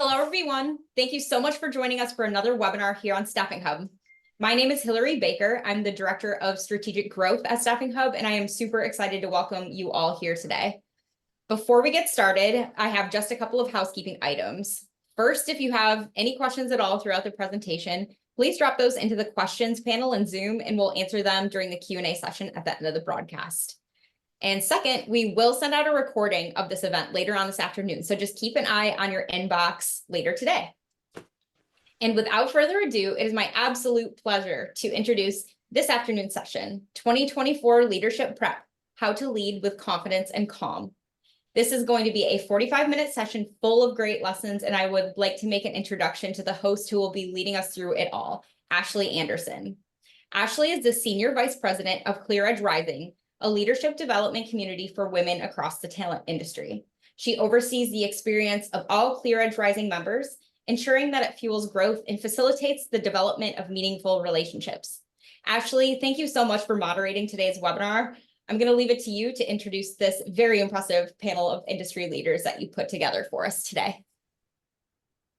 Hello, everyone. Thank you so much for joining us for another webinar here on Staffing Hub. My name is Hillary Baker. I'm the Director of Strategic Growth at Staffing Hub, and I am super excited to welcome you all here today. Before we get started, I have just a couple of housekeeping items. First, if you have any questions at all throughout the presentation, please drop those into the questions panel in Zoom, and we'll answer them during the Q&A session at the end of the broadcast. And second, we will send out a recording of this event later on this afternoon. So just keep an eye on your inbox later today. And without further ado, it is my absolute pleasure to introduce this afternoon's session, 2024 Leadership Prep, How to Lead with Confidence and Calm. This is going to be a 45-minute session full of great lessons, and I would like to make an introduction to the host who will be leading us through it all, Ashley Andersen. Ashley is the Senior Vice President of ClearEdge Rising, a leadership development community for women across the talent industry. She oversees the experience of all ClearEdge Rising members, ensuring that it fuels growth and facilitates the development of meaningful relationships. Ashley, thank you so much for moderating today's webinar. I'm going to leave it to you to introduce this very impressive panel of industry leaders that you put together for us today.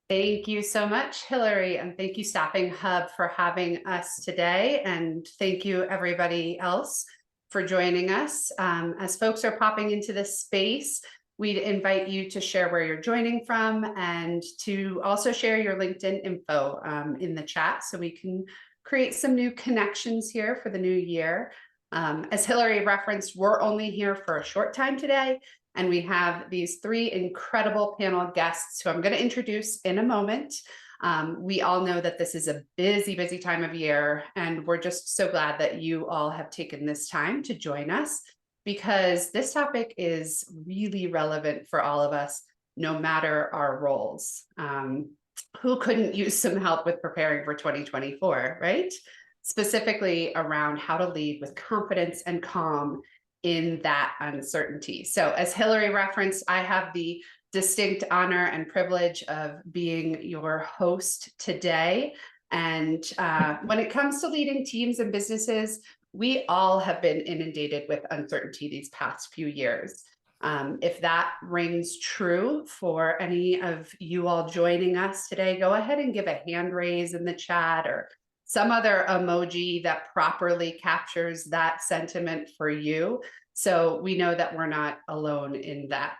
Thank you so much, Hillary, and thank you, Staffing Hub, for having us today, and thank you, everybody else, for joining us. As folks are popping into this space, we'd invite you to share where you're joining from and to also share your LinkedIn info in the chat so we can create some new connections here for the new year. As Hillary referenced, we're only here for a short time today, and we have these three incredible panel guests who I'm going to introduce in a moment. We all know that this is a busy, busy time of year, and we're just so glad that you all have taken this time to join us because this topic is really relevant for all of us, no matter our roles. Who couldn't use some help with preparing for 2024, right? Specifically around how to lead with confidence and calm in that uncertainty. So as Hillary referenced, I have the distinct honor and privilege of being your host today. And when it comes to leading teams and businesses, we all have been inundated with uncertainty these past few years. If that rings true for any of you all joining us today, go ahead and give a hand raise in the chat or some other emoji that properly captures that sentiment for you. So we know that we're not alone in that.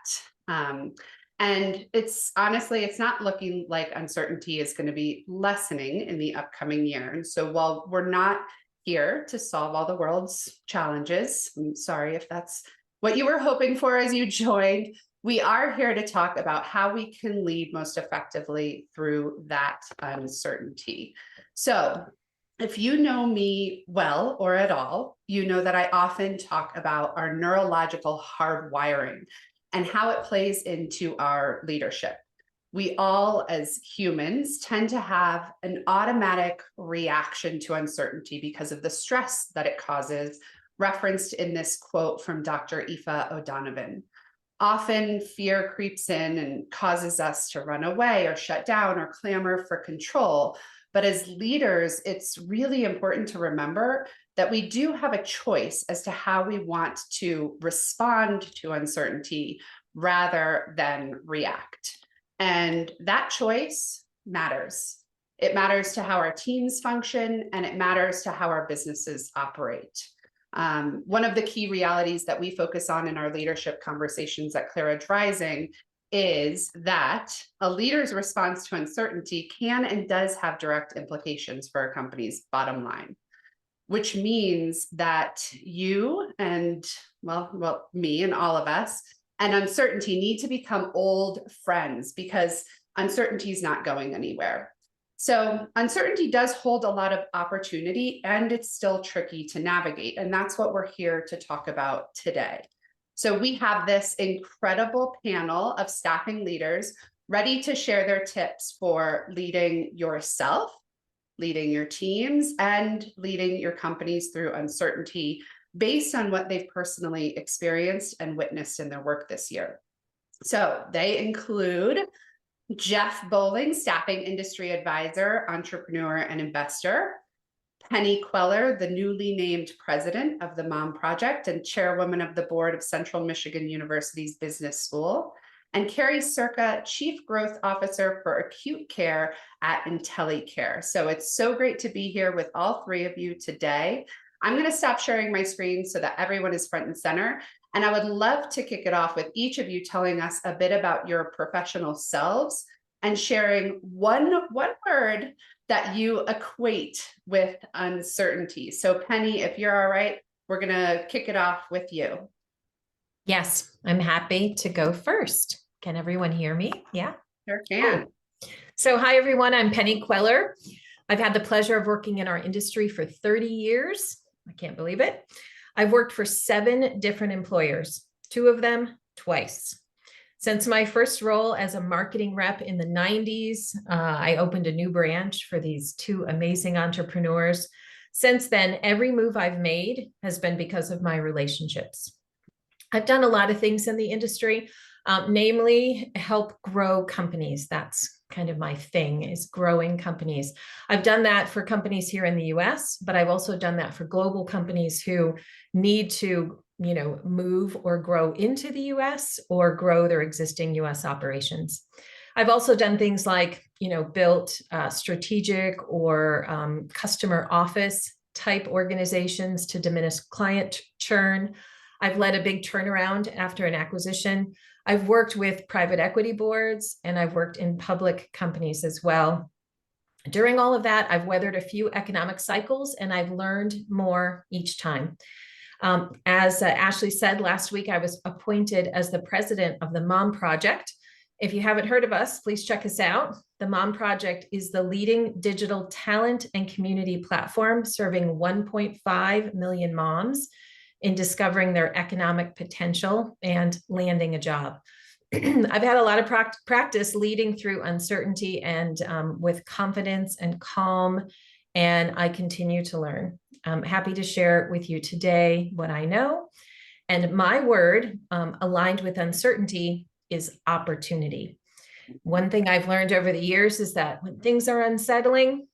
And it's honestly, it's not looking like uncertainty is going to be lessening in the upcoming year. And so while we're not here to solve all the world's challenges, I'm sorry if that's what you were hoping for as you joined, we are here to talk about how we can lead most effectively through that uncertainty. So if you know me well or at all, you know that I often talk about our neurological hardwiring and how it plays into our leadership. We all, as humans, tend to have an automatic reaction to uncertainty because of the stress that it causes, referenced in this quote from Dr. Aoife O'Donovan. Often fear creeps in and causes us to run away or shut down or clamor for control. But as leaders, it's really important to remember that we do have a choice as to how we want to respond to uncertainty rather than react. And that choice matters. It matters to how our teams function, and it matters to how our businesses operate. One of the key realities that we focus on in our leadership conversations at ClearEdge Rising is that a leader's response to uncertainty can and does have direct implications for a company's bottom line, which means that you and, well, me and all of us and uncertainty need to become old friends because uncertainty is not going anywhere. So uncertainty does hold a lot of opportunity, and it's still tricky to navigate. And that's what we're here to talk about today. So we have this incredible panel of staffing leaders ready to share their tips for leading yourself, leading your teams, and leading your companies through uncertainty based on what they've personally experienced and witnessed in their work this year. So they include Jeff Bowling, Staffing Industry Advisor, Entrepreneur, and Investor. Penny Queller, the newly named president of the Mom Project and chairwoman of the board of Central Michigan University's Business School. and Carrie Circa, Chief Growth Officer for Acute Care at IntelliCare. So it's so great to be here with all three of you today. I'm going to stop sharing my screen so that everyone is front and center. And I would love to kick it off with each of you telling us a bit about your professional selves and sharing one word that you equate with uncertainty. So Penny, if you're all right, we're going to kick it off with you. Yes, I'm happy to go first. Can everyone hear me? Yeah. Sure can. So hi, everyone. I'm Penny Queller. I've had the pleasure of working in our industry for 30 years. I can't believe it. I've worked for 7 different employers, 2 of them twice. Since my first role as a marketing rep in the 90s, I opened a new branch for these 2 amazing entrepreneurs. Since then, every move I've made has been because of my relationships. I've done a lot of things in the industry, namely help grow companies. That's kind of my thing, is growing companies. I've done that for companies here in the US, but I've also done that for global companies who need to, move or grow into the US or grow their existing US operations. I've also done things like, built strategic or customer office type organizations to diminish client churn. I've led a big turnaround after an acquisition. I've worked with private equity boards, and I've worked in public companies as well. During all of that, I've weathered a few economic cycles, and I've learned more each time. As Ashley said, last week I was appointed as the president of the Mom Project. If you haven't heard of us, please check us out. The Mom Project is the leading digital talent and community platform serving 1.5 million moms in discovering their economic potential and landing a job. I've had a lot of practice leading through uncertainty and with confidence and calm, and I continue to learn. I'm happy to share with you today what I know. And my word aligned with uncertainty is opportunity. One thing I've learned over the years is that when things are unsettling,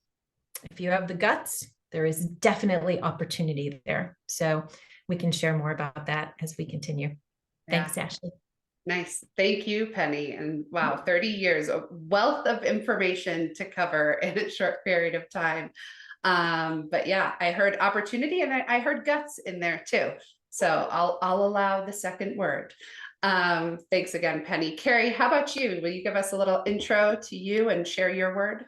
if you have the guts, there is definitely opportunity there. So we can share more about that as we continue. Thanks, Ashley. Nice. Thank you, Penny. And wow, 30 years, a wealth of information to cover in a short period of time. But yeah, I heard opportunity and I heard guts in there too. So I'll allow the second word. Thanks again, Penny. Carrie, how about you? Will you give us a little intro to you and share your word?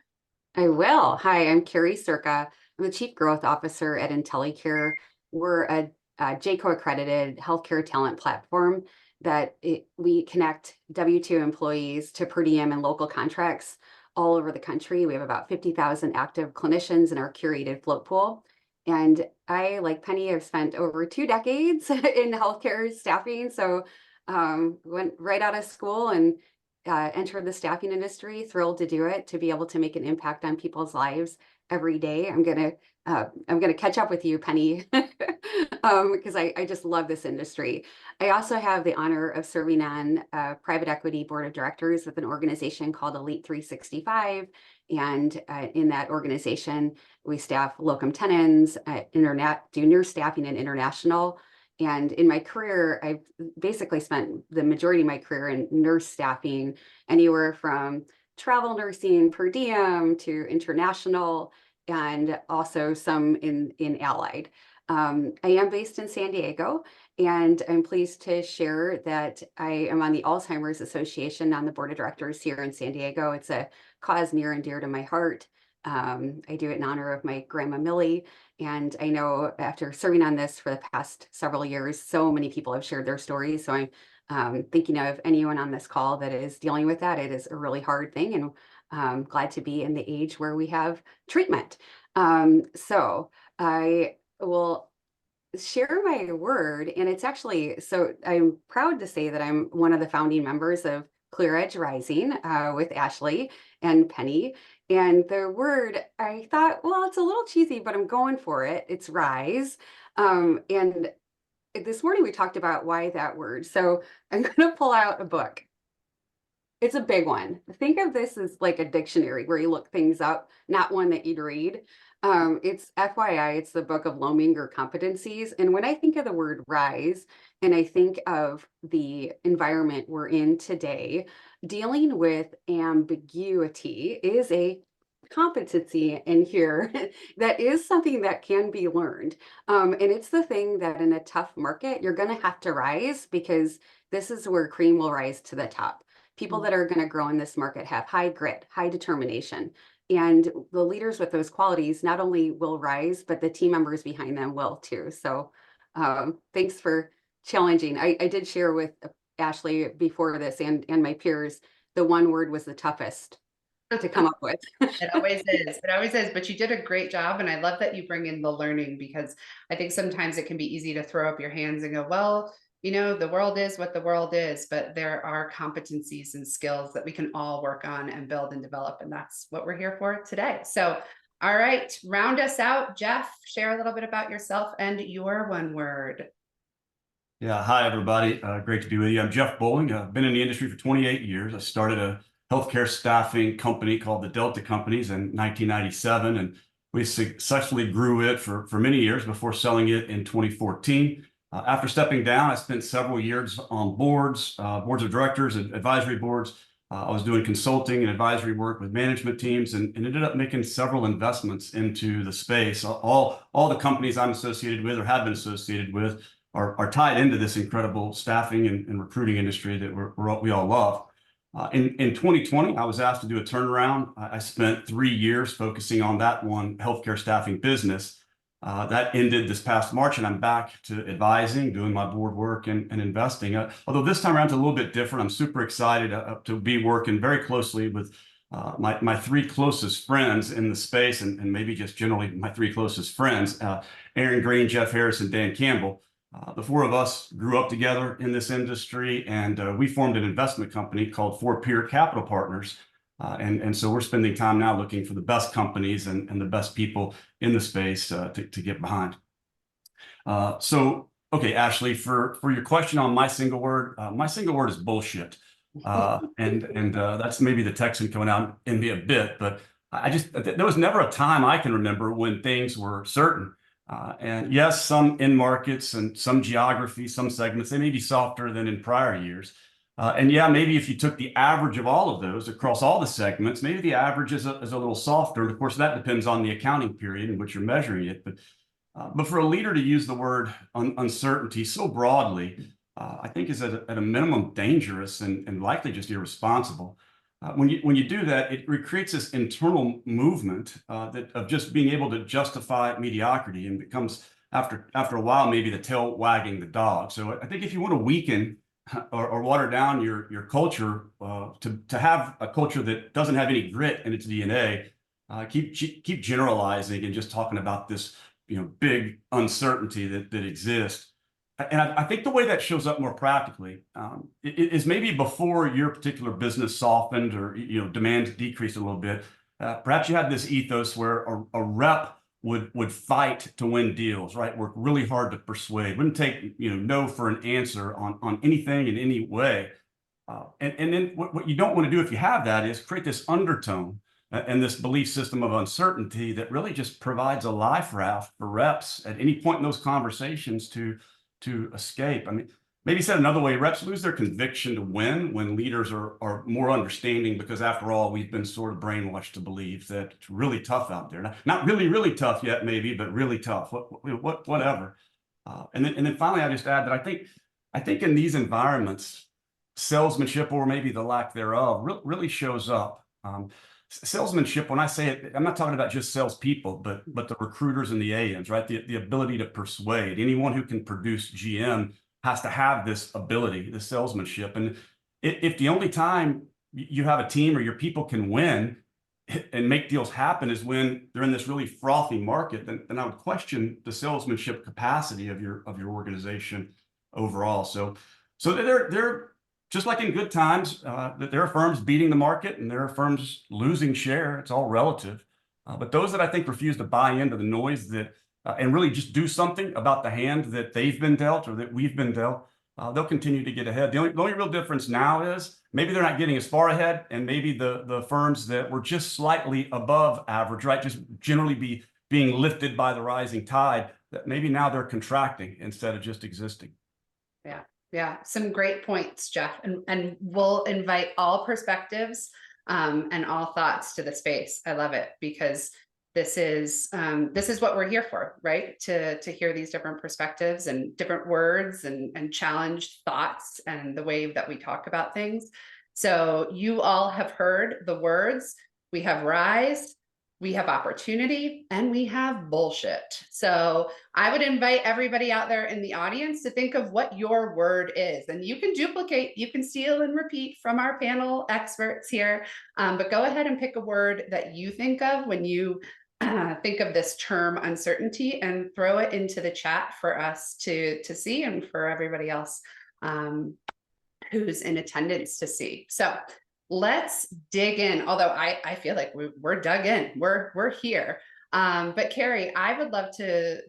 I will. Hi, I'm Carrie Circa. I'm the Chief Growth Officer at IntelliCare. We're a JCO accredited healthcare talent platform that we connect W-2 employees to per diem and local contracts all over the country. We have about 50,000 active clinicians in our curated float pool. And I, like Penny, have spent over 2 decades in healthcare staffing. So went right out of school and entered the staffing industry, thrilled to do it, to be able to make an impact on people's lives every day. I'm gonna catch up with you, Penny, because I just love this industry. I also have the honor of serving on a private equity board of directors with an organization called Elite 365. And in that organization, we staff locum tenens, do nurse staffing and international. And in my career, I've basically spent the majority of my career in nurse staffing, anywhere from travel nursing per diem to international, and also some in allied. I am based in San Diego, and I'm pleased to share that I am on the Alzheimer's Association on the board of directors here in San Diego. It's a cause near and dear to my heart. I do it in honor of my grandma Millie. And I know after serving on this for the past several years, so many people have shared their stories. So I'm thinking of anyone on this call that is dealing with that. It is a really hard thing, and I'm glad to be in the age where we have treatment. So I will share my word, and it's actually, so I'm proud to say that I'm one of the founding members of ClearEdge Rising with Ashley and Penny. And the word, I thought, well, it's a little cheesy, but I'm going for it. It's rise. And this morning we talked about why that word. So I'm going to pull out a book. It's a big one. Think of this as like a dictionary where you look things up, not one that you'd read. It's FYI, it's the book of Lominger competencies. And when I think of the word rise, and I think of the environment we're in today, dealing with ambiguity is a competency in here that is something that can be learned. And it's the thing that in a tough market, you're going to have to rise, because this is where cream will rise to the top. People that are going to grow in this market have high grit, high determination. And the leaders with those qualities not only will rise, but the team members behind them will too. So thanks for challenging. I did share with Ashley before this and my peers, the one word was the toughest to come up with. It always is. It always is. But you did a great job. And I love that you bring in the learning, because I think sometimes it can be easy to throw up your hands and go, well, you know, the world is what the world is, but there are competencies and skills that we can all work on and build and develop. And that's what we're here for today. So, all right, round us out. Jeff, share a little bit about yourself and your one word. Yeah, hi, everybody. Great to be with you. I'm Jeff Bowling. I've been in the industry for 28 years. I started a healthcare staffing company called the Delta Companies in 1997, and we successfully grew it for many years before selling it in 2014. After stepping down, I spent several years on boards of directors and advisory boards. I was doing consulting and advisory work with management teams, and ended up making several investments into the space. All the companies I'm associated with or have been associated with are tied into this incredible staffing and recruiting industry that we all love. In 2020, I was asked to do a turnaround. I spent 3 years focusing on that one healthcare staffing business. That ended this past March, and I'm back to advising, doing my board work and investing. Although this time around it's a little bit different. I'm super excited to be working very closely with my 3 closest friends in the space, and maybe just generally my 3 closest friends, Aaron Green, Jeff Harris, and Dan Campbell. The 4 of us grew up together in this industry, and we formed an investment company called Four Peer Capital Partners. And so we're spending time now looking for the best companies and the best people in the space to get behind. So, okay, Ashley, for your question on my single word is bullshit. And that's maybe the Texan coming out in me a bit, but there was never a time I can remember when things were certain. And yes, some end markets and some geographies, some segments, they may be softer than in prior years. And yeah, maybe if you took the average of all of those across all the segments, maybe the average is a little softer. And of course, that depends on the accounting period in which you're measuring it. But for a leader to use the word uncertainty so broadly, I think is at a minimum dangerous and likely just irresponsible. When you do that, it creates this internal movement of just being able to justify mediocrity, and becomes after a while maybe the tail wagging the dog. So I think if you want to weaken or water down your culture to have a culture that doesn't have any grit in its DNA, keep generalizing and just talking about this big uncertainty that exists. And I think the way that shows up more practically is maybe before your particular business softened or demand decreased a little bit. Perhaps you had this ethos where a rep would fight to win deals, right? Work really hard to persuade. Wouldn't take no for an answer on anything in any way. And then what you don't want to do if you have that is create this undertone and this belief system of uncertainty that really just provides a life raft for reps at any point in those conversations to escape. I mean, maybe said another way, reps lose their conviction to win when leaders are more understanding, because after all, we've been sort of brainwashed to believe that it's really tough out there. Not really, really tough yet, maybe, but really tough. Whatever. And then finally, I just add that I think in these environments, salesmanship, or maybe the lack thereof, really shows up. Salesmanship, when I say it, I'm not talking about just salespeople, but the recruiters and the AMs, right? The ability to persuade. Anyone who can produce GM has to have this ability, the salesmanship. And if the only time you have a team or your people can win and make deals happen is when they're in this really frothy market, then I would question the salesmanship capacity of your organization overall. So they're just like in good times, there are firms beating the market and there are firms losing share. It's all relative. But those that I think refuse to buy into the noise and really just do something about the hand that they've been dealt or that we've been dealt, they'll continue to get ahead. The only real difference now is maybe they're not getting as far ahead, and maybe the firms that were just slightly above average, right, just generally be being lifted by the rising tide, that maybe now they're contracting instead of just existing. Yeah, some great points, Jeff. And we'll invite all perspectives and all thoughts to the space. I love it because this is what we're here for, right? To hear these different perspectives and different words and challenged thoughts and the way that we talk about things. So you all have heard the words. We have rise, we have opportunity, and we have bullshit. So I would invite everybody out there in the audience to think of what your word is. And you can duplicate, you can steal and repeat from our panel experts here, but go ahead and pick a word that you think of when you think of this term uncertainty and throw it into the chat for us to see and for everybody else who's in attendance to see. So let's dig in. Although I feel like we're dug in, we're here. But Carrie, I would love to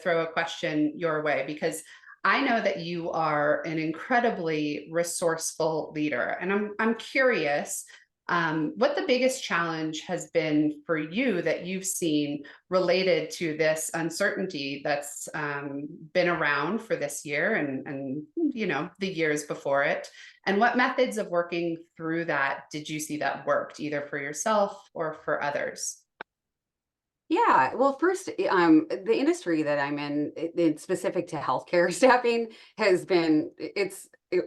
throw a question your way because I know that you are an incredibly resourceful leader, and I'm curious what the biggest challenge has been for you that you've seen related to this uncertainty that's been around for this year and you know the years before it, and what methods of working through that did you see that worked either for yourself or for others? Yeah, well, first, the industry that I'm in, it's specific to healthcare staffing, has been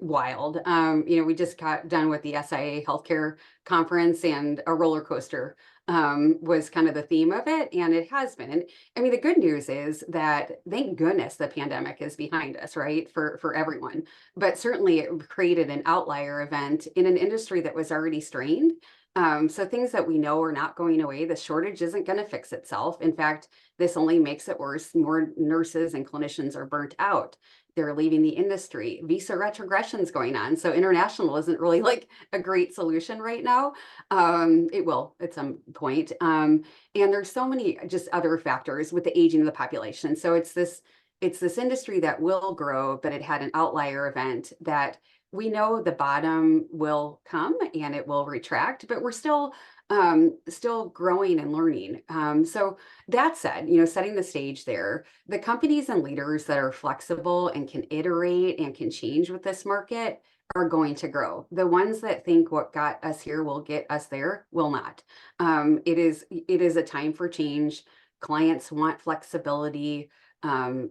wild. You know, we just got done with the SIA healthcare conference, and a roller coaster was kind of the theme of it, and it has been. And I mean, the good news is that thank goodness the pandemic is behind us, right? For everyone, but certainly it created an outlier event in an industry that was already strained. So things that we know are not going away, the shortage isn't going to fix itself. In fact, this only makes it worse. More nurses and clinicians are burnt out. They're leaving the industry. Visa retrogression is going on. So international isn't really like a great solution right now. It will at some point. And there's so many just other factors with the aging of the population. So it's this industry that will grow, but it had an outlier event that we know the bottom will come and it will retract, but we're still growing and learning. So that said, you know, setting the stage there, the companies and leaders that are flexible and can iterate and can change with this market are going to grow. The ones that think what got us here will get us there will not. It is a time for change. Clients want flexibility. You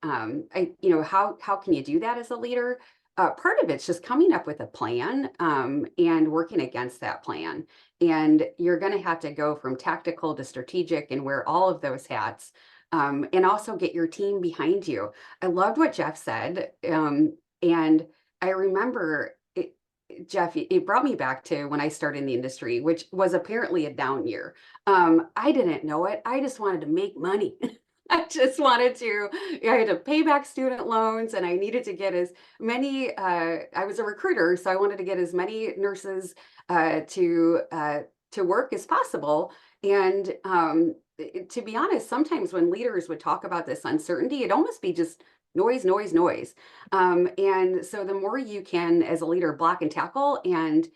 know, how can you do that as a leader? Part of it's just coming up with a plan and working against that plan. And you're going to have to go from tactical to strategic and wear all of those hats, and also get your team behind you. I loved what Jeff said. And I remember Jeff, it brought me back to when I started in the industry, which was apparently a down year. I didn't know it. I just wanted to make money. I just wanted to, I had to pay back student loans, and I needed to get as many, I was a recruiter, so I wanted to get as many nurses to work as possible. And to be honest, sometimes when leaders would talk about this uncertainty, it'd almost be just noise. And so the more you can, as a leader, block and tackle and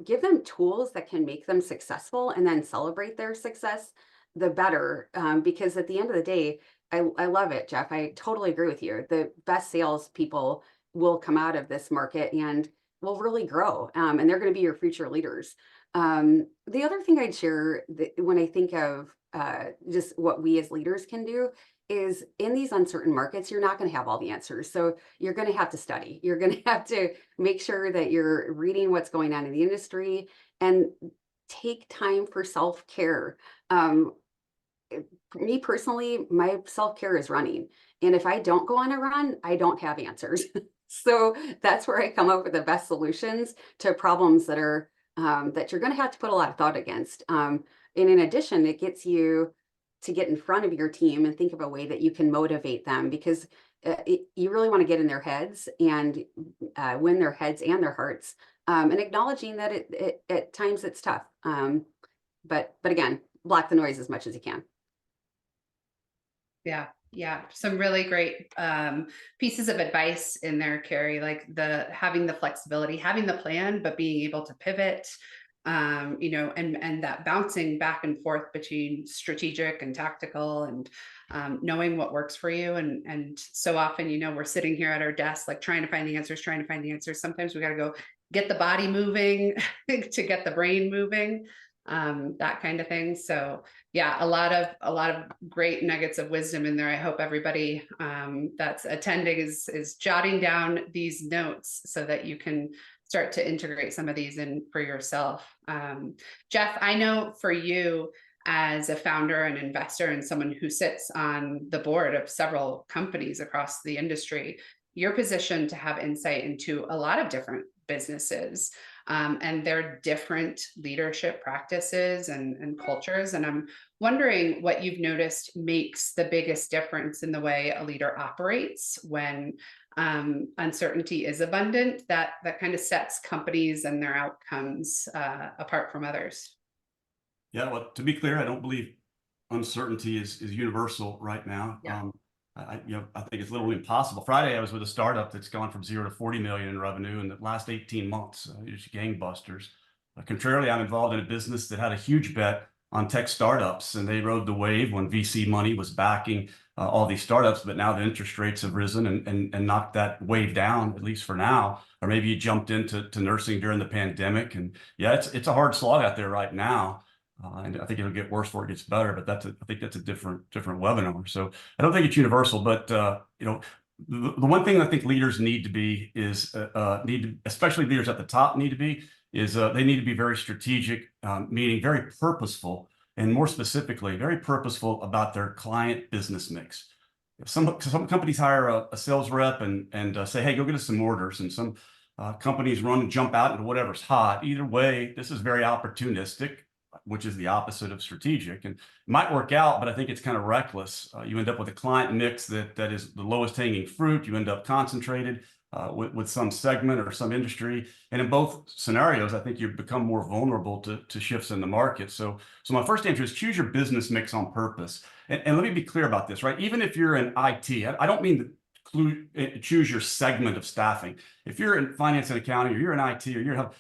give them tools that can make them successful and then celebrate their success, the better, because at the end of the day, I love it, Jeff. I totally agree with you. The best salespeople will come out of this market and will really grow, and they're going to be your future leaders. The other thing I'd share when I think of just what we as leaders can do is in these uncertain markets, you're not going to have all the answers. So you're going to have to study. You're going to have to make sure that you're reading what's going on in the industry and take time for self-care. Me personally, my self-care is running. And if I don't go on a run, I don't have answers. So that's where I come up with the best solutions to problems that are that you're going to have to put a lot of thought against. And in addition, it gets you to get in front of your team and think of a way that you can motivate them, because you really want to get in their heads and win their heads and their hearts, and acknowledging that at times it's tough. But again, block the noise as much as you can. Yeah. Some really great pieces of advice in there, Carrie, like having the flexibility, having the plan, but being able to pivot, and that bouncing back and forth between strategic and tactical, and knowing what works for you. And so often, we're sitting here at our desk, like trying to find the answers. Sometimes we got to go get the body moving to get the brain moving, that kind of thing. So yeah, a lot of great nuggets of wisdom in there. I hope everybody that's attending is jotting down these notes so that you can start to integrate some of these in for yourself. Jeff, I know for you as a founder and investor and someone who sits on the board of several companies across the industry, you're positioned to have insight into a lot of different businesses and their different leadership practices and cultures. And I'm wondering what you've noticed makes the biggest difference in the way a leader operates when uncertainty is abundant, that kind of sets companies and their outcomes apart from others. Yeah, well, to be clear, I don't believe uncertainty is universal right now. Yeah. I think it's literally impossible. Friday, I was with a startup that's gone from 0 to 40 million in revenue in the last 18 months. It's gangbusters. Contrarily, I'm involved in a business that had a huge bet on tech startups, and they rode the wave when VC money was backing all these startups. But now the interest rates have risen and knocked that wave down, at least for now. Or maybe you jumped into nursing during the pandemic, and yeah, it's a hard slog out there right now. And I think it'll get worse before it gets better, but I think that's a different webinar. So I don't think it's universal, but the one thing I think leaders need to be is especially leaders at the top need to be is they need to be very strategic, meaning very purposeful, and more specifically, very purposeful about their client business mix. Some companies hire a sales rep and say, hey, go get us some orders, and some companies jump out into whatever's hot. Either way, this is very opportunistic, which is the opposite of strategic, and it might work out, but I think it's kind of reckless. You end up with a client mix that is the lowest hanging fruit. You end up concentrated with some segment or some industry, and in both scenarios, I think you become more vulnerable to shifts in the market. So my first answer is choose your business mix on purpose, and let me be clear about this, right? Even if you're in IT, I don't mean to choose your segment of staffing. If you're in finance and accounting, or you're in IT, or you're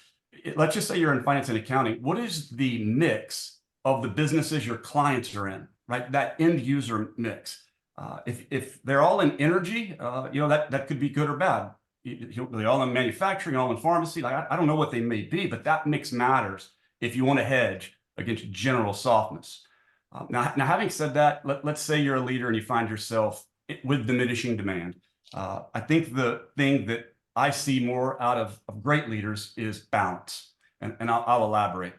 let's just say you're in finance and accounting, what is the mix of the businesses your clients are in, right? That end user mix. If they're all in energy, that could be good or bad. They're all in manufacturing, all in pharmacy. Like I don't know what they may be, but that mix matters if you want to hedge against general softness. Now, having said that, let's say you're a leader and you find yourself with diminishing demand. I think the thing that I see more out of great leaders is balance, and I'll elaborate.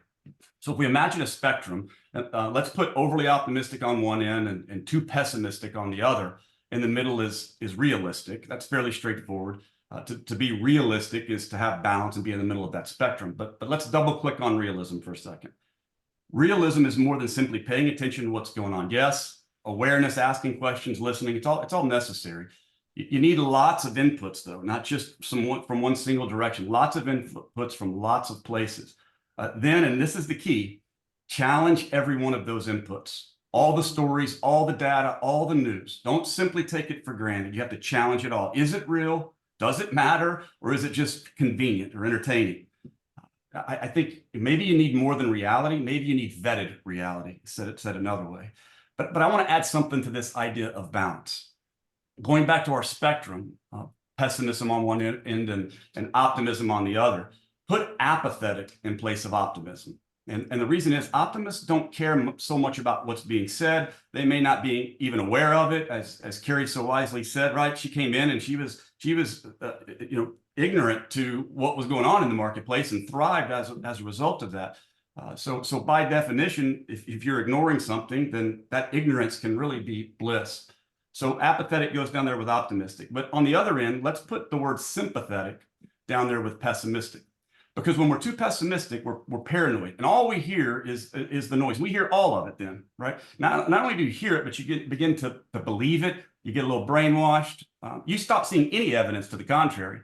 So if we imagine a spectrum, let's put overly optimistic on one end and too pessimistic on the other. In the middle is realistic. That's fairly straightforward. To be realistic is to have balance and be in the middle of that spectrum. But let's double click on realism for a second. Realism is more than simply paying attention to what's going on. Yes, awareness, asking questions, listening, it's all necessary. You need lots of inputs, though, not just from one single direction. Lots of inputs from lots of places. Then, and this is the key, challenge every one of those inputs. All the stories, all the data, all the news. Don't simply take it for granted. You have to challenge it all. Is it real? Does it matter? Or is it just convenient or entertaining? I think maybe you need more than reality. Maybe you need vetted reality, said another way. But I want to add something to this idea of balance. Going back to our spectrum, pessimism on one end and optimism on the other, put apathetic in place of optimism. And the reason is optimists don't care so much about what's being said. They may not be even aware of it, as Carrie so wisely said, right? She came in and she was ignorant to what was going on in the marketplace and thrived as a result of that. So by definition, if you're ignoring something, then that ignorance can really be bliss. So apathetic goes down there with optimistic. But on the other end, let's put the word sympathetic down there with pessimistic. Because when we're too pessimistic, we're paranoid. And all we hear is the noise. We hear all of it then, right? Not only do you hear it, but you begin to believe it. You get a little brainwashed. You stop seeing any evidence to the contrary.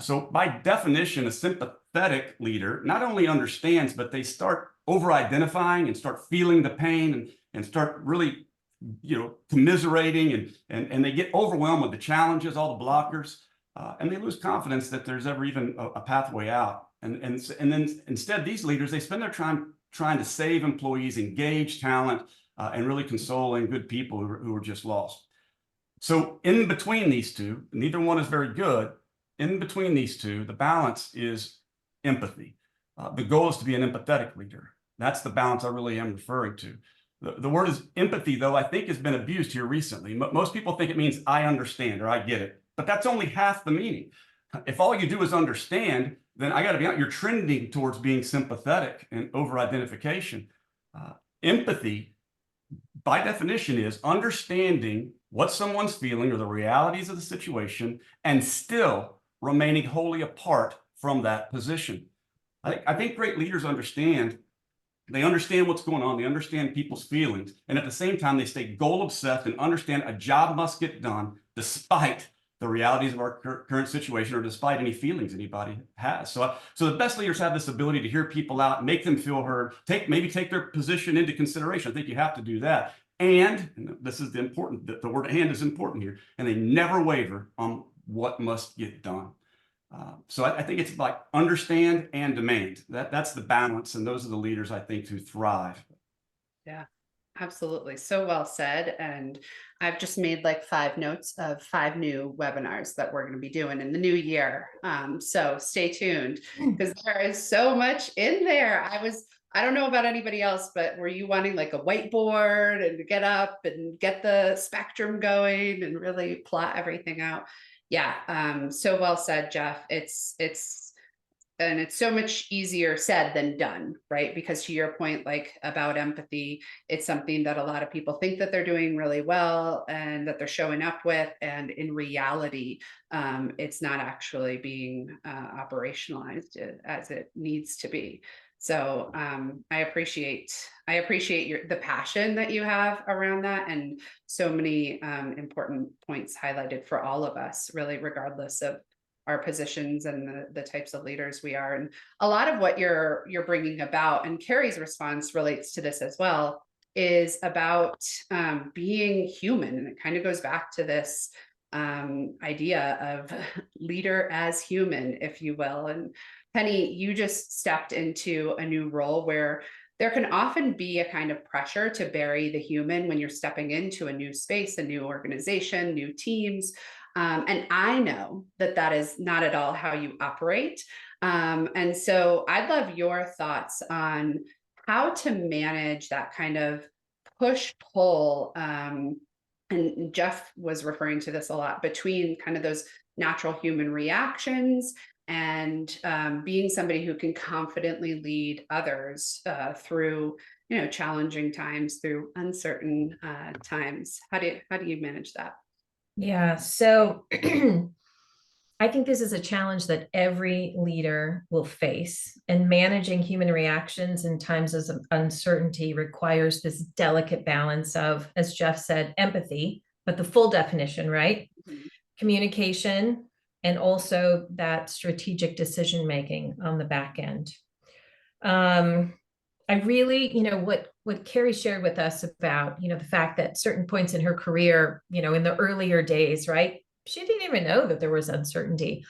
So by definition, a sympathetic leader not only understands, but they start over-identifying and start feeling the pain and start really commiserating and they get overwhelmed with the challenges, all the blockers, and they lose confidence that there's ever even a pathway out. And then instead, these leaders, they spend their time trying to save employees, engage talent, and really consoling good people who are just lost. So in between these two, neither one is very good. In between these two, the balance is empathy. The goal is to be an empathetic leader. That's the balance I really am referring to. The word is empathy, though, I think has been abused here recently. Most people think it means I understand or I get it, but that's only half the meaning. If all you do is understand, then I got to be honest, you're trending towards being sympathetic and over-identification. Empathy, by definition, is understanding what someone's feeling or the realities of the situation and still remaining wholly apart from that position. I think great leaders understand. They understand what's going on. They understand people's feelings. And at the same time, they stay goal obsessed and understand a job must get done despite the realities of our current situation or despite any feelings anybody has. So the best leaders have this ability to hear people out, make them feel heard, maybe take their position into consideration. I think you have to do that. And this is the important, the word "and" is important here, and they never waver on what must get done. So I think it's like understand and demand. That's the balance, and those are the leaders I think who thrive. Yeah, absolutely. So well said. And I've just made like 5 notes of 5 new webinars that we're going to be doing in the new year. So stay tuned because there is so much in there. I don't know about anybody else, but were you wanting like a whiteboard and to get up and get the spectrum going and really plot everything out? Yeah. So well said, Jeff. It's so much easier said than done, right? Because to your point, like about empathy, it's something that a lot of people think that they're doing really well and that they're showing up with. And in reality, it's not actually being operationalized as it needs to be. So I appreciate the passion that you have around that, and so many important points highlighted for all of us, really, regardless of our positions and the types of leaders we are. And a lot of what you're bringing about, and Carrie's response relates to this as well, is about being human. And it kind of goes back to this idea of leader as human, if you will. And Penny, you just stepped into a new role where there can often be a kind of pressure to bury the human when you're stepping into a new space, a new organization, new teams. And I know that is not at all how you operate. And so I'd love your thoughts on how to manage that kind of push-pull. And Jeff was referring to this a lot, between kind of those natural human reactions and being somebody who can confidently lead others through, challenging times, through uncertain times. How do you manage that? Yeah, so I think this is a challenge that every leader will face, and managing human reactions in times of uncertainty requires this delicate balance of, as Jeff said, empathy, but the full definition, right? Mm-hmm. Communication, and also that strategic decision-making on the back end. I really, what Carrie shared with us about, the fact that certain points in her career, in the earlier days, right? She didn't even know that there was uncertainty.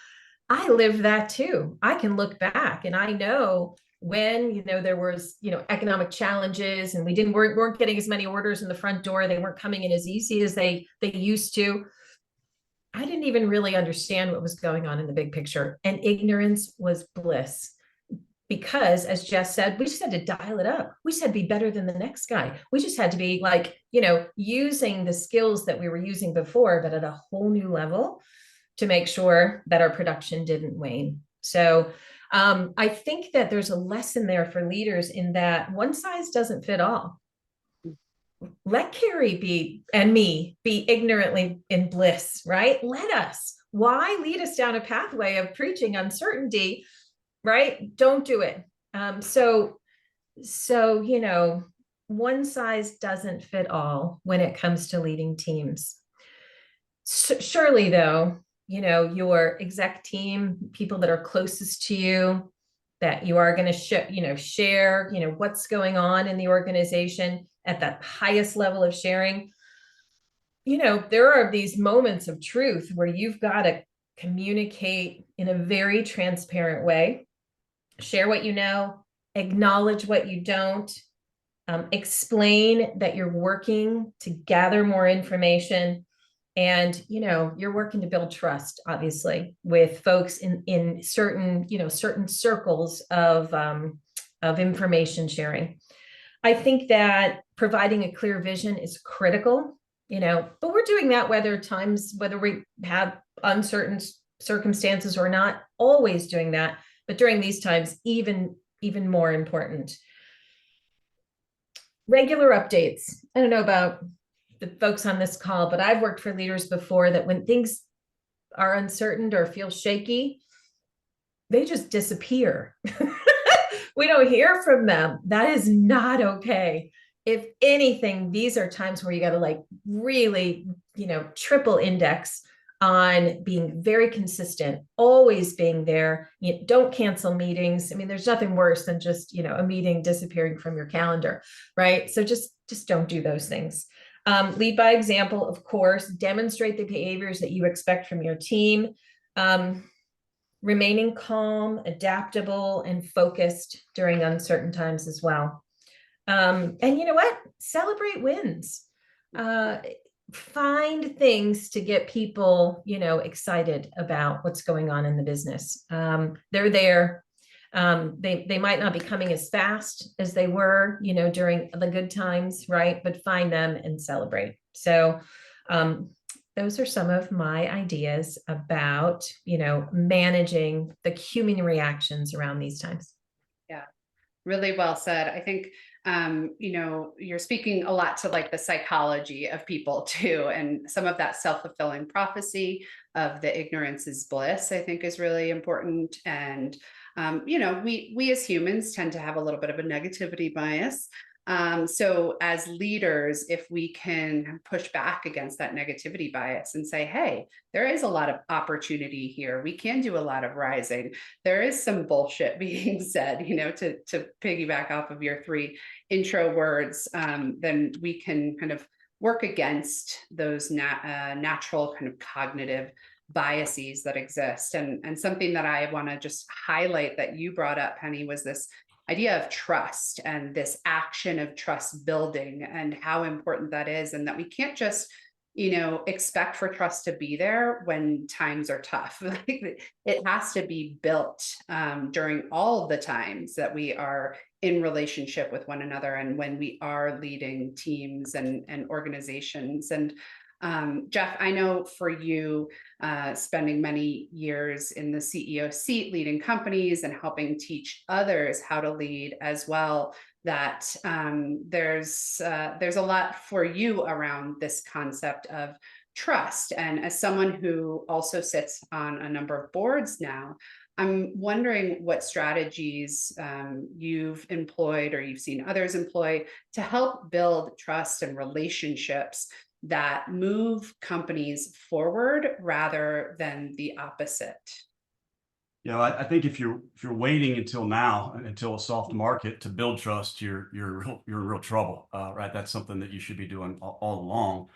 I lived that too. I can look back and I know when, there was, economic challenges and we weren't getting as many orders in the front door. They weren't coming in as easy as they used to. I didn't even really understand what was going on in the big picture, and ignorance was bliss. Because, as Jess said, we just had to dial it up. We just had to be better than the next guy. We just had to be like, using the skills that we were using before, but at a whole new level to make sure that our production didn't wane. So I think that there's a lesson there for leaders in that one size doesn't fit all. Let Carrie and me be ignorantly in bliss, right? Let us. Why lead us down a pathway of preaching uncertainty? Right? Don't do it. So, one size doesn't fit all when it comes to leading teams. Surely though, your exec team, people that are closest to you, that you are going to share, what's going on in the organization at that highest level of sharing. There are these moments of truth where you've got to communicate in a very transparent way. share what you know, acknowledge what you don't, explain that you're working to gather more information. And, you're working to build trust, obviously, with folks in certain, certain circles of information sharing. I think that providing a clear vision is critical, but we're doing that whether we have uncertain circumstances or not, always doing that. But during these times, even more important. Regular updates. I don't know about the folks on this call, but I've worked for leaders before that when things are uncertain or feel shaky, they just disappear. We don't hear from them. That is not okay. If anything, these are times where you got to really, triple index on being very consistent, always being there. You don't cancel meetings. I mean, there's nothing worse than just, a meeting disappearing from your calendar, right? So just don't do those things. Lead by example, of course, demonstrate the behaviors that you expect from your team. Remaining calm, adaptable, and focused during uncertain times as well. And you know what? Celebrate wins. Find things to get people, excited about what's going on in the business. They're there. They might not be coming as fast as they were, during the good times, right? But find them and celebrate. So those are some of my ideas about, managing the human reactions around these times. Yeah, really well said. I think, you're speaking a lot to the psychology of people too. And some of that self-fulfilling prophecy of the ignorance is bliss, I think is really important. And, we as humans tend to have a little bit of a negativity bias. So as leaders, if we can push back against that negativity bias and say, hey, there is a lot of opportunity here. We can do a lot of rising. There is some bullshit being said, to piggyback off of your 3 intro words, then we can kind of work against those natural kind of cognitive biases that exist. And something that I want to just highlight that you brought up, Penny, was this idea of trust and this action of trust building and how important that is. And that we can't just, expect for trust to be there when times are tough. It has to be built during all the times that we are in relationship with one another and when we are leading teams and organizations. And Jeff, I know for you, spending many years in the CEO seat, leading companies and helping teach others how to lead as well, that there's a lot for you around this concept of trust. And as someone who also sits on a number of boards now, I'm wondering what strategies you've employed or you've seen others employ to help build trust and relationships that move companies forward rather than the opposite. I think if you're waiting until now, until a soft market to build trust, you're in real trouble, right? That's something that you should be doing all along,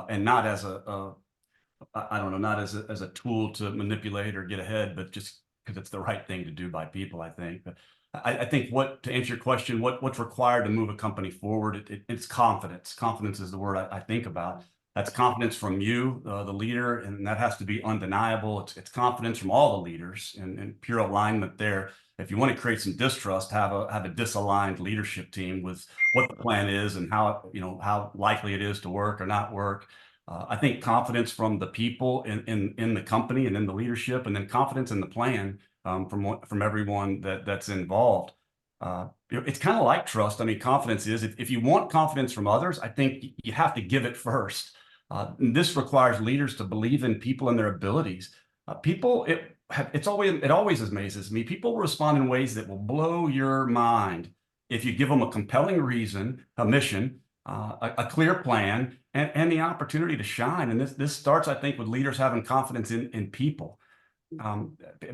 and not as not as a tool to manipulate or get ahead, but just because it's the right thing to do by people. I think. But I think to answer your question, what's required to move a company forward? It's confidence. Confidence is the word I think about. That's confidence from you, the leader, and that has to be undeniable. It's confidence from all the leaders and pure alignment there. If you want to create some distrust, have a disaligned leadership team with what the plan is and how likely it is to work or not work. I think confidence from the people in the company and in the leadership, and then confidence in the plan from everyone that's involved. It's kind of like trust. I mean, confidence is if you want confidence from others, I think you have to give it first. This requires leaders to believe in people and their abilities. It always amazes me. People respond in ways that will blow your mind if you give them a compelling reason, a mission, a clear plan, and the opportunity to shine. And this starts, I think, with leaders having confidence in people.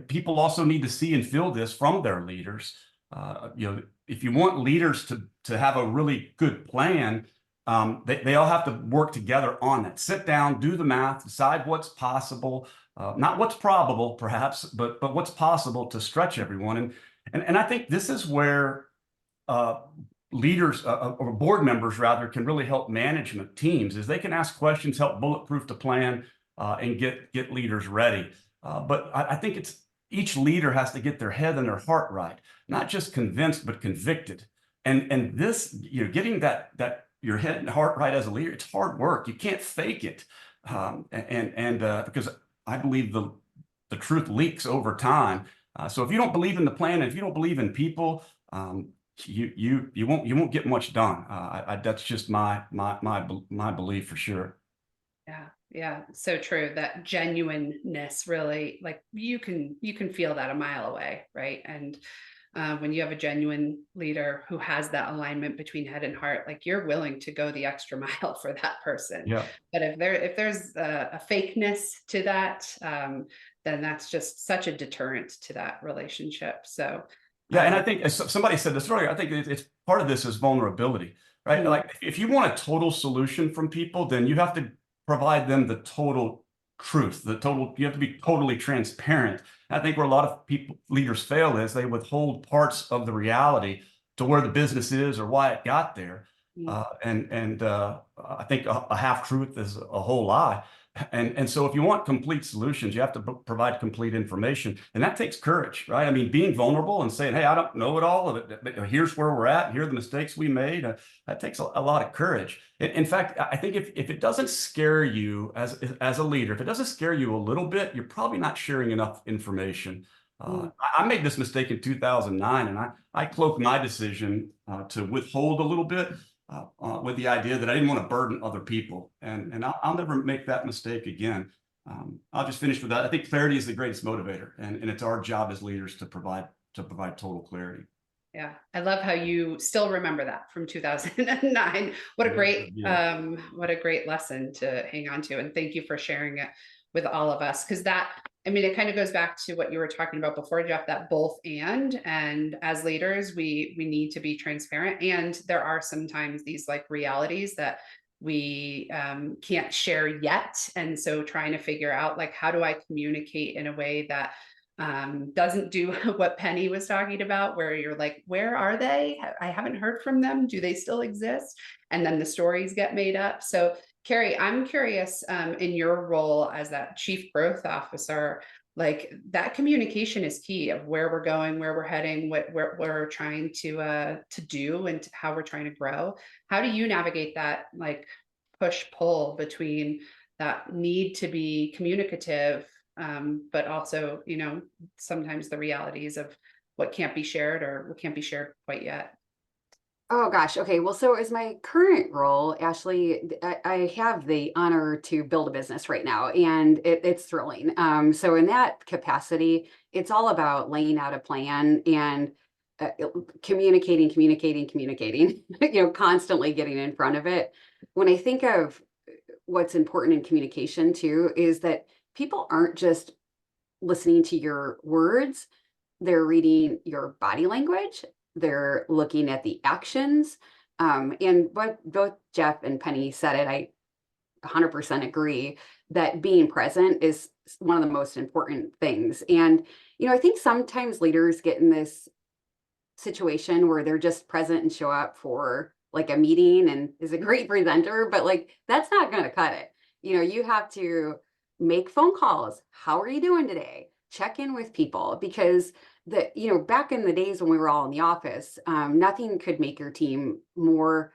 People also need to see and feel this from their leaders. If you want leaders to have a really good plan, they all have to work together on that. Sit down, do the math, decide what's possible, not what's probable, perhaps, but what's possible to stretch everyone. And I think this is where leaders or board members rather can really help management teams, is they can ask questions, help bulletproof the plan, and get leaders ready. But I think it's each leader has to get their head and their heart right, not just convinced but convicted. And this, getting that your head and heart right as a leader, it's hard work. You can't fake it, because I believe the truth leaks over time. So if you don't believe in the plan, and if you don't believe in people, you won't get much done. That's just my belief for sure. Yeah, so true. That genuineness, really, like you can feel that a mile away, right? And when you have a genuine leader who has that alignment between head and heart, like you're willing to go the extra mile for that person. Yeah. But if there's a fakeness to that, then that's just such a deterrent to that relationship. So yeah, and I think as somebody said this earlier, I think it's part of this is vulnerability, right? Like if you want a total solution from people, then you have to provide them the total truth, you have to be totally transparent. And I think where a lot of leaders fail is they withhold parts of the reality to where the business is or why it got there. I think a half truth is a whole lie. And so if you want complete solutions, you have to provide complete information, and that takes courage, right? I mean, being vulnerable and saying, hey, I don't know it all, but here's where we're at, here are the mistakes we made, that takes a lot of courage. In fact, I think if it doesn't scare you as a leader, if it doesn't scare you a little bit, you're probably not sharing enough information. I made this mistake in 2009, and I cloaked my decision to withhold a little bit with the idea that I didn't want to burden other people, and I'll never make that mistake again. I'll just finish with that. I think clarity is the greatest motivator, and it's our job as leaders to provide total clarity. Yeah, I love how you still remember that from 2009. What a great lesson to hang on to, and thank you for sharing it with all of us, because it kind of goes back to what you were talking about before, Jeff, that both and as leaders, we need to be transparent. And there are sometimes these like realities that we can't share yet. And so trying to figure out like, how do I communicate in a way that doesn't do what Penny was talking about, where you're like, where are they? I haven't heard from them. Do they still exist? And then the stories get made up. So Carrie, I'm curious, in your role as that Chief Growth Officer, like that communication is key of where we're going, where we're heading, what we're trying to do, and how we're trying to grow. How do you navigate that like push-pull between that need to be communicative, but also, sometimes the realities of what can't be shared or what can't be shared quite yet? Oh gosh. Okay. Well, so as my current role, Ashley, I have the honor to build a business right now, and it's thrilling. So in that capacity, it's all about laying out a plan and communicating, constantly getting in front of it. When I think of what's important in communication too, is that people aren't just listening to your words, they're reading your body language. They're looking at the actions. And what both Jeff and Penny said it, I 100% agree that being present is one of the most important things. And, I think sometimes leaders get in this situation where they're just present and show up for like a meeting and is a great presenter, but like, that's not going to cut it. You have to make phone calls. How are you doing today? Check in with people, because back in the days when we were all in the office, nothing could make your team more,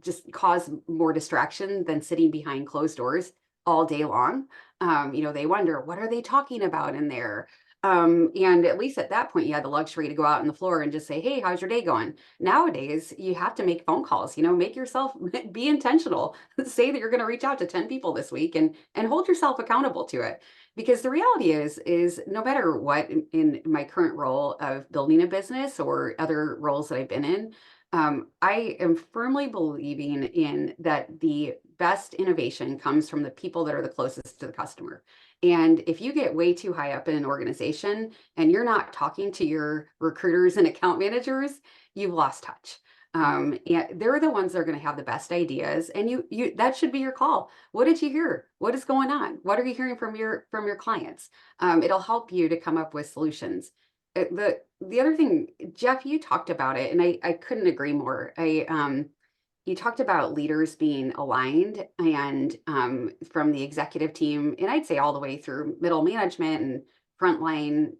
just cause more distraction than sitting behind closed doors all day long. They wonder, what are they talking about in there? And at least at that point, you had the luxury to go out on the floor and just say, hey, how's your day going? Nowadays, you have to make phone calls, make yourself be intentional, say that you're going to reach out to 10 people this week and hold yourself accountable to it. Because the reality is no matter what, in my current role of building a business or other roles that I've been in, I am firmly believing in that the best innovation comes from the people that are the closest to the customer. And if you get way too high up in an organization and you're not talking to your recruiters and account managers, you've lost touch. And they're the ones that are going to have the best ideas, and that should be your call. What did you hear? What is going on? What are you hearing from your clients? It'll help you to come up with solutions. The other thing, Jeff, you talked about it, and I couldn't agree more. You talked about leaders being aligned, and from the executive team, and I'd say all the way through middle management and frontline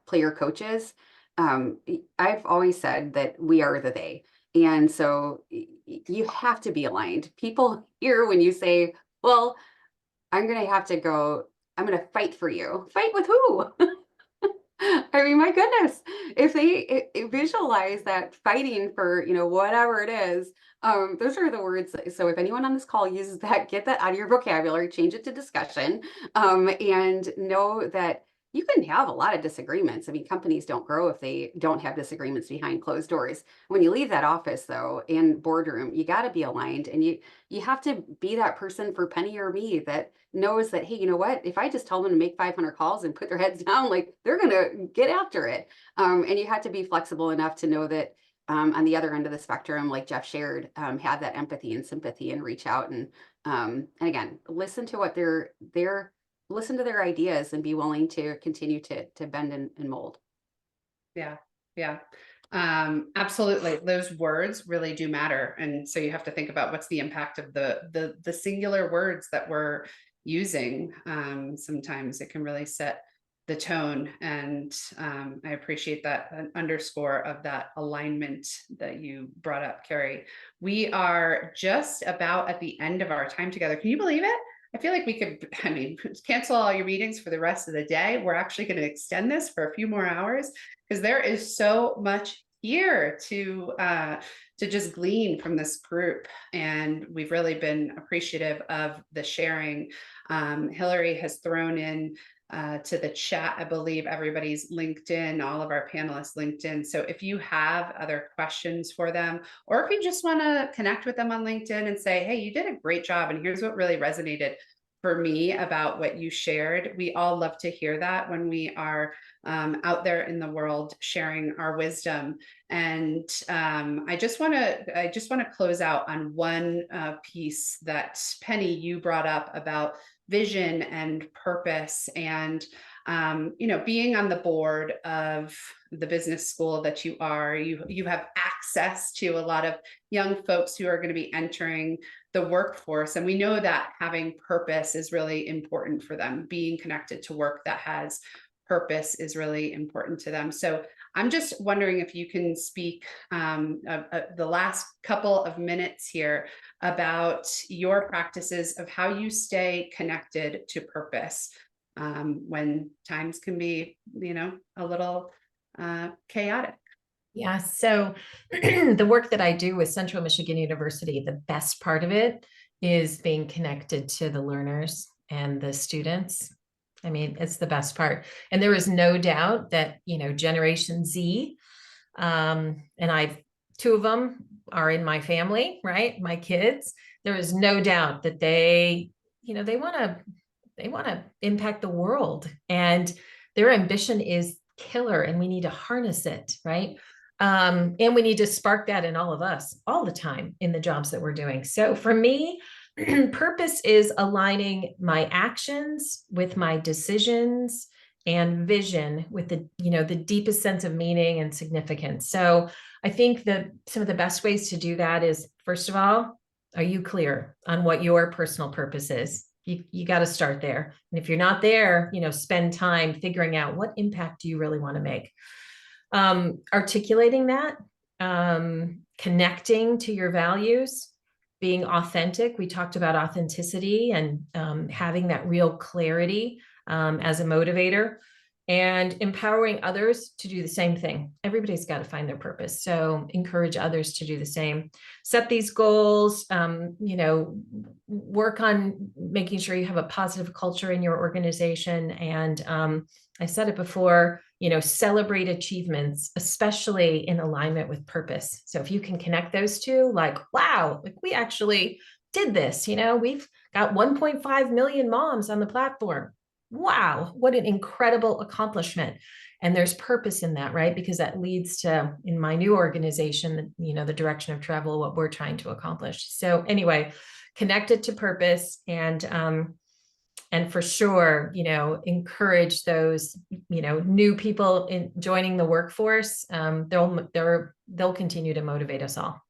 player coaches. I've always said that we are the they. And so you have to be aligned. People hear when you say, well, I'm going to fight for you. Fight with who? I mean, my goodness, if they visualize that fighting for, whatever it is, those are the words. So if anyone on this call uses that, get that out of your vocabulary, change it to discussion, and know that you can have a lot of disagreements. I mean, companies don't grow if they don't have disagreements behind closed doors. When you leave that office, though, in boardroom, you got to be aligned, and you have to be that person for Penny or me that knows that, hey, you know what? If I just tell them to make 500 calls and put their heads down, like, they're going to get after it. And you have to be flexible enough to know that on the other end of the spectrum, like Jeff shared, have that empathy and sympathy and reach out and again, listen to what listen to their ideas and be willing to continue to bend and mold. Yeah. Absolutely. Those words really do matter. And so you have to think about what's the impact of the singular words that we're using. Sometimes it can really set the tone. And I appreciate that underscore of that alignment that you brought up, Carrie. We are just about at the end of our time together. Can you believe it? I feel like we could, cancel all your meetings for the rest of the day. We're actually going to extend this for a few more hours because there is so much here to just glean from this group. And we've really been appreciative of the sharing. Hillary has thrown in to the chat, I believe, everybody's LinkedIn, all of our panelists LinkedIn. So if you have other questions for them, or if you just want to connect with them on LinkedIn and say, hey, you did a great job, and here's what really resonated for me about what you shared. We all love to hear that when we are out there in the world sharing our wisdom. And I just want to close out on one piece that Penny, you brought up about vision and purpose, and being on the board of the business school that you are, you have access to a lot of young folks who are going to be entering the workforce, and we know that having purpose is really important for them. Being connected to work that has purpose is really important to them. So I'm just wondering if you can speak the last couple of minutes here about your practices of how you stay connected to purpose when times can be, a little chaotic. Yeah. So the work that I do with Central Michigan University, the best part of it is being connected to the learners and the students. I mean, it's the best part. And there is no doubt that, Generation Z, and two of them are in my family, right? My kids, there is no doubt that they want to impact the world, and their ambition is killer, and we need to harness it, right? And we need to spark that in all of us all the time in the jobs that we're doing. So for me, purpose is aligning my actions with my decisions, and vision with the deepest sense of meaning and significance. So I think that some of the best ways to do that is, first of all, are you clear on what your personal purpose is? You got to start there. And if you're not there, spend time figuring out what impact do you really want to make. Articulating that, connecting to your values, being authentic. We talked about authenticity and having that real clarity as a motivator, and empowering others to do the same thing. Everybody's got to find their purpose. So encourage others to do the same. Set these goals, work on making sure you have a positive culture in your organization. And I said it before, celebrate achievements, especially in alignment with purpose. So if you can connect those two, like, wow, like we actually did this, we've got 1.5 million moms on the platform. Wow, what an incredible accomplishment. And there's purpose in that, right? Because that leads to, in my new organization, the direction of travel, what we're trying to accomplish. So anyway, connected to purpose, and for sure, encourage those, new people in joining the workforce. They'll continue to motivate us all.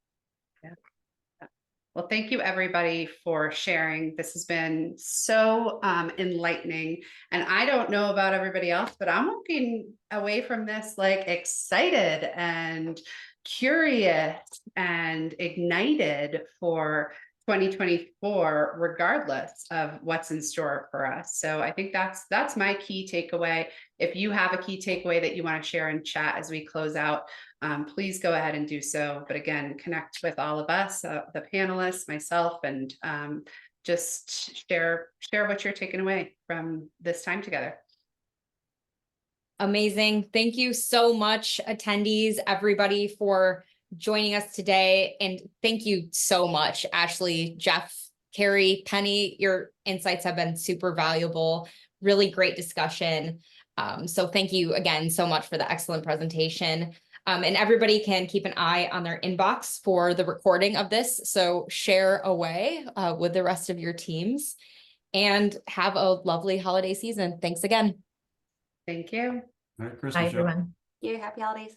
Well, thank you everybody for sharing. This has been so enlightening. And I don't know about everybody else, but I'm walking away from this like excited and curious and ignited for 2024, regardless of what's in store for us. So I think that's my key takeaway. If you have a key takeaway that you want to share in chat as we close out, please go ahead and do so. But again, connect with all of us, the panelists, myself, and just share what you're taking away from this time together. Amazing. Thank you so much, attendees, everybody, for joining us today. And thank you so much, Ashley, Jeff, Carrie, Penny. Your insights have been super valuable. Really great discussion. So thank you again so much for the excellent presentation. And everybody can keep an eye on their inbox for the recording of this. So share away with the rest of your teams and have a lovely holiday season. Thanks again. Thank you. Merry Christmas, Bye, y'all. everyone. Yeah, happy holidays.